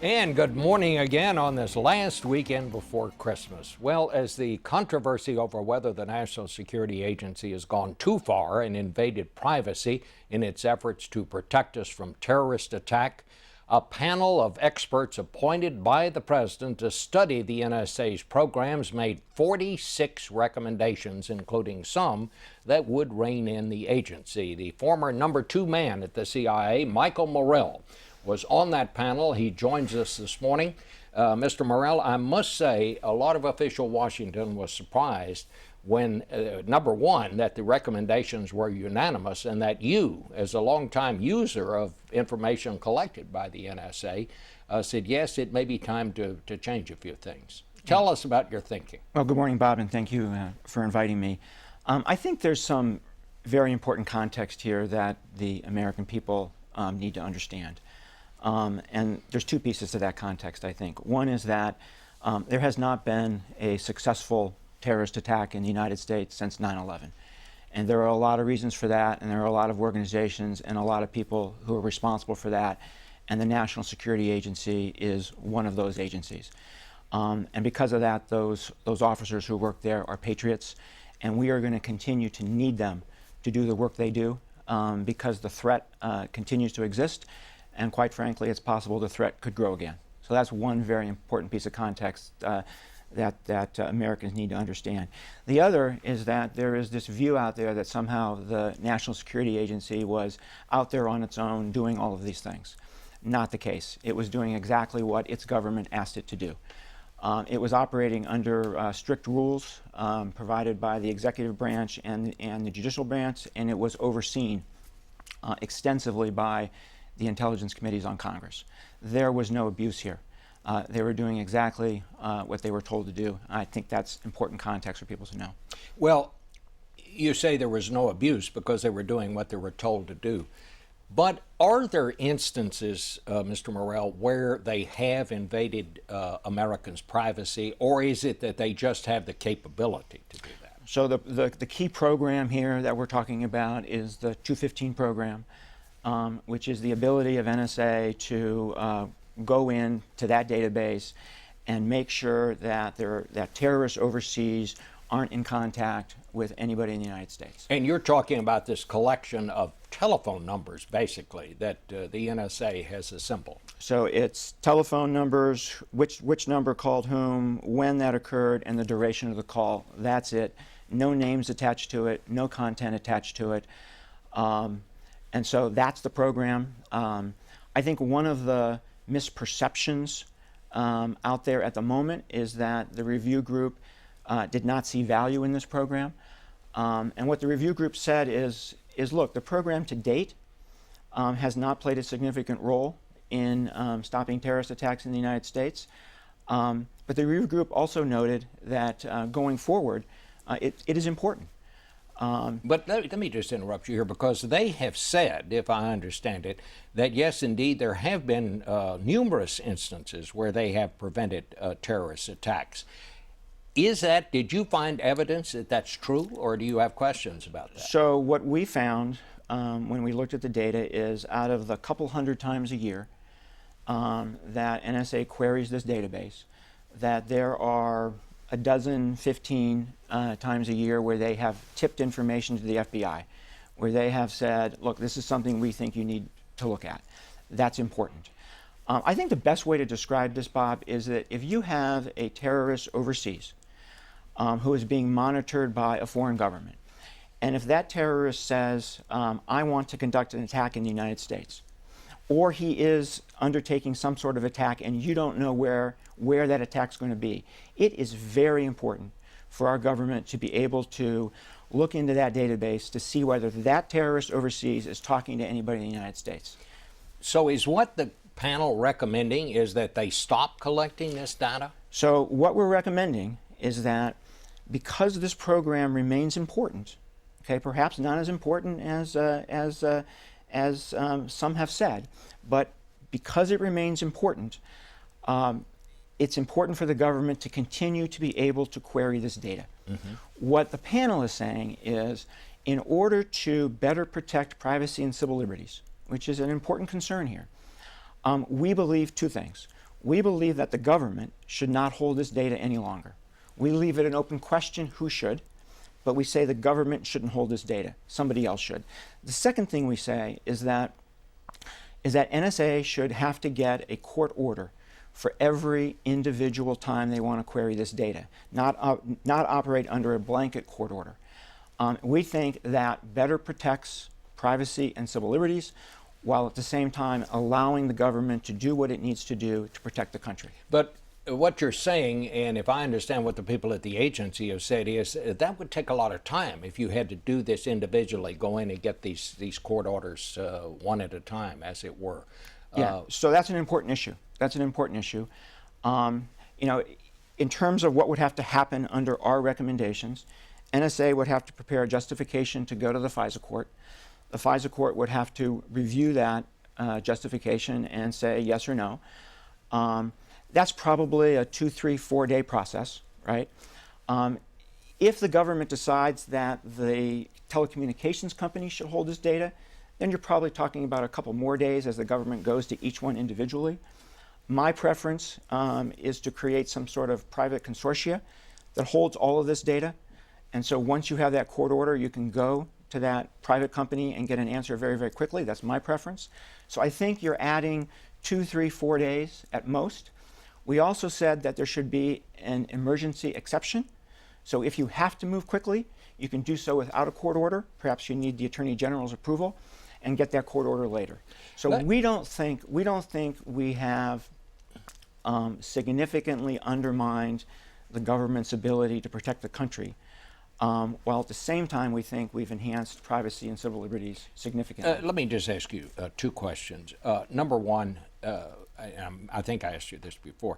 And good morning again on this last weekend before Christmas. Well, as the controversy over whether the National Security Agency has gone too far and invaded privacy in its efforts to protect us from terrorist attack, a panel of experts appointed by the president to study the NSA's programs made 46 recommendations, including some that would rein in the agency. The former #2 man at the CIA, Michael Morrell, was on that panel. He joins us this morning. Mr. Morrell, I must say a lot of official Washington was surprised when, number one, that the recommendations were unanimous and that you, as a longtime user of information collected by the NSA, said, yes, it may be time to change a few things. Tell us about your thinking. Well, good morning, Bob, and thank you for inviting me. I think there's some very important context here that the American people need to understand. And there's two pieces to that context, I think. One is that there has not been a successful terrorist attack in the United States since 9/11. And there are a lot of reasons for that, and there are a lot of organizations and a lot of people who are responsible for that. And the National Security Agency is one of those agencies. And because of that, those officers who work there are patriots, and we are going to continue to need them to do the work they do because the threat continues to exist. And quite frankly, it's possible the threat could grow again. So that's one very important piece of context that Americans need to understand. The other is that there is this view out there that somehow the National Security Agency was out there on its own doing all of these things. Not the case. It was doing exactly what its government asked it to do. It was operating under strict rules provided by the executive branch and the judicial branch, and it was overseen extensively by the intelligence committees on Congress. There was no abuse here. They were doing exactly what they were told to do. I think that's important context for people to know. Well, you say there was no abuse because they were doing what they were told to do. But are there instances, Mr. Morrell, where they have invaded Americans' privacy, or is it that they just have the capability to do that? So the key program here that we're talking about is the 215 program, which is the ability of NSA to go into that database and make sure that that terrorists overseas aren't in contact with anybody in the United States. And you're talking about this collection of telephone numbers, basically, that the NSA has assembled. So it's telephone numbers, which number called whom, when that occurred, and the duration of the call. That's it. No names attached to it, no content attached to it. And so that's the program. I think one of the misperceptions out there at the moment is that the review group did not see value in this program. And what the review group said is look, the program to date has not played a significant role in stopping terrorist attacks in the United States. But the review group also noted that going forward, it is important. But let me just interrupt you here, because they have said, if I understand it, that yes, indeed, there have been numerous instances where they have prevented terrorist attacks. Did you find evidence that that's true, or do you have questions about that? So what we found when we looked at the data is out of the couple hundred times a year that NSA queries this database, that there are a dozen, 15 times a year where they have tipped information to the FBI, where they have said, look, this is something we think you need to look at. That's important. I think the best way to describe this, Bob, is that if you have a terrorist overseas who is being monitored by a foreign government, and if that terrorist says, I want to conduct an attack in the United States, or he is undertaking some sort of attack and you don't know where that attack's going to be, it is very important for our government to be able to look into that database to see whether that terrorist overseas is talking to anybody in the United States. So is what the panel recommending is that they stop collecting this data? So what we're recommending is that because this program remains important, okay, perhaps not as important as some have said, but because it remains important, it's important for the government to continue to be able to query this data. Mm-hmm. What the panel is saying is, in order to better protect privacy and civil liberties, which is an important concern here, we believe two things. We believe that the government should not hold this data any longer. We leave it an open question who should, but we say the government shouldn't hold this data. Somebody else should. The second thing we say is that NSA should have to get a court order for every individual time they want to query this data, not operate under a blanket court order. We think that better protects privacy and civil liberties, while at the same time allowing the government to do what it needs to do to protect the country. But what you're saying, and if I understand what the people at the agency have said, is that would take a lot of time if you had to do this individually, go in and get these court orders one at a time, as it were. Yeah, so that's an important issue. That's an important issue. You know, in terms of what would have to happen under our recommendations, NSA would have to prepare a justification to go to the FISA court. The FISA court would have to review that justification and say yes or no. That's probably a 2, 3, 4 day process, right? If the government decides that the telecommunications company should hold this data, then you're probably talking about a couple more days as the government goes to each one individually. My preference is to create some sort of private consortia that holds all of this data. And so once you have that court order, you can go to that private company and get an answer very, very quickly. That's my preference. So I think you're adding 2, 3, 4 days at most. We also said that there should be an emergency exception. So if you have to move quickly, you can do so without a court order. Perhaps you need the Attorney General's approval and get that court order later. So we don't think we have significantly undermined the government's ability to protect the country. While at the same time, we think we've enhanced privacy and civil liberties significantly. Let me just ask you 2 questions. Number one, I think I asked you this before.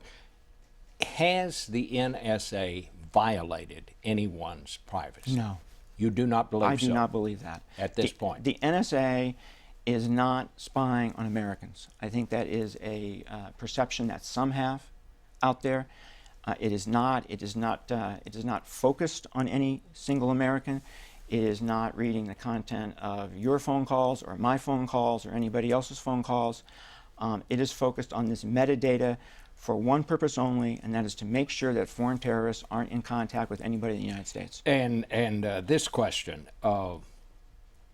Has the NSA violated anyone's privacy? No. You do not believe so? I do not believe that. At this point? The NSA is not spying on Americans. I think that is a perception that some have out there. It is not focused on any single American. It is not reading the content of your phone calls or my phone calls or anybody else's phone calls. It is focused on this metadata for one purpose only, and that is to make sure that foreign terrorists aren't in contact with anybody in the United States. And this question,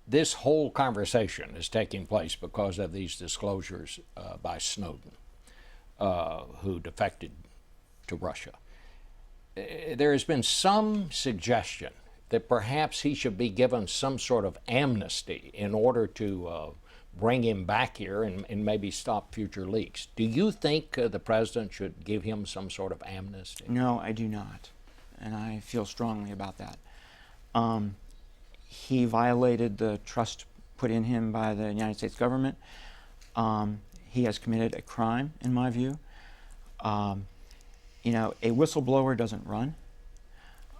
this whole conversation is taking place because of these disclosures by Snowden, who defected to Russia. There has been some suggestion that perhaps he should be given some sort of amnesty in order to bring him back here and maybe stop future leaks. Do you think the president should give him some sort of amnesty? No, I do not, and I feel strongly about that. He violated the trust put in him by the United States government. He has committed a crime, in my view. You know, a whistleblower doesn't run.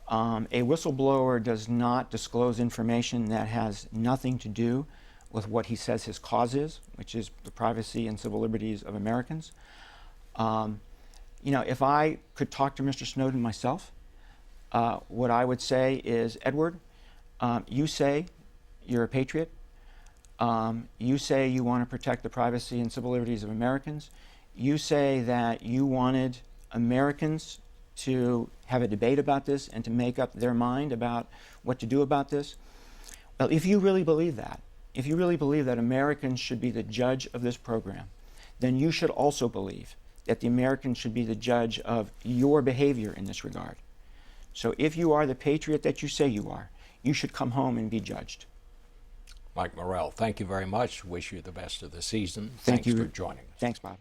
A whistleblower does not disclose information that has nothing to do with what he says his cause is, which is the privacy and civil liberties of Americans. You know, if I could talk to Mr. Snowden myself, what I would say is, Edward, you say you're a patriot. You say you want to protect the privacy and civil liberties of Americans. You say that you wanted Americans to have a debate about this and to make up their mind about what to do about this. Well, if you really believe that, if you really believe that Americans should be the judge of this program, then you should also believe that the Americans should be the judge of your behavior in this regard. So if you are the patriot that you say you are, you should come home and be judged. Mike Morrell, thank you very much. Wish you the best of the season. Thanks for joining us. Thanks, Bob.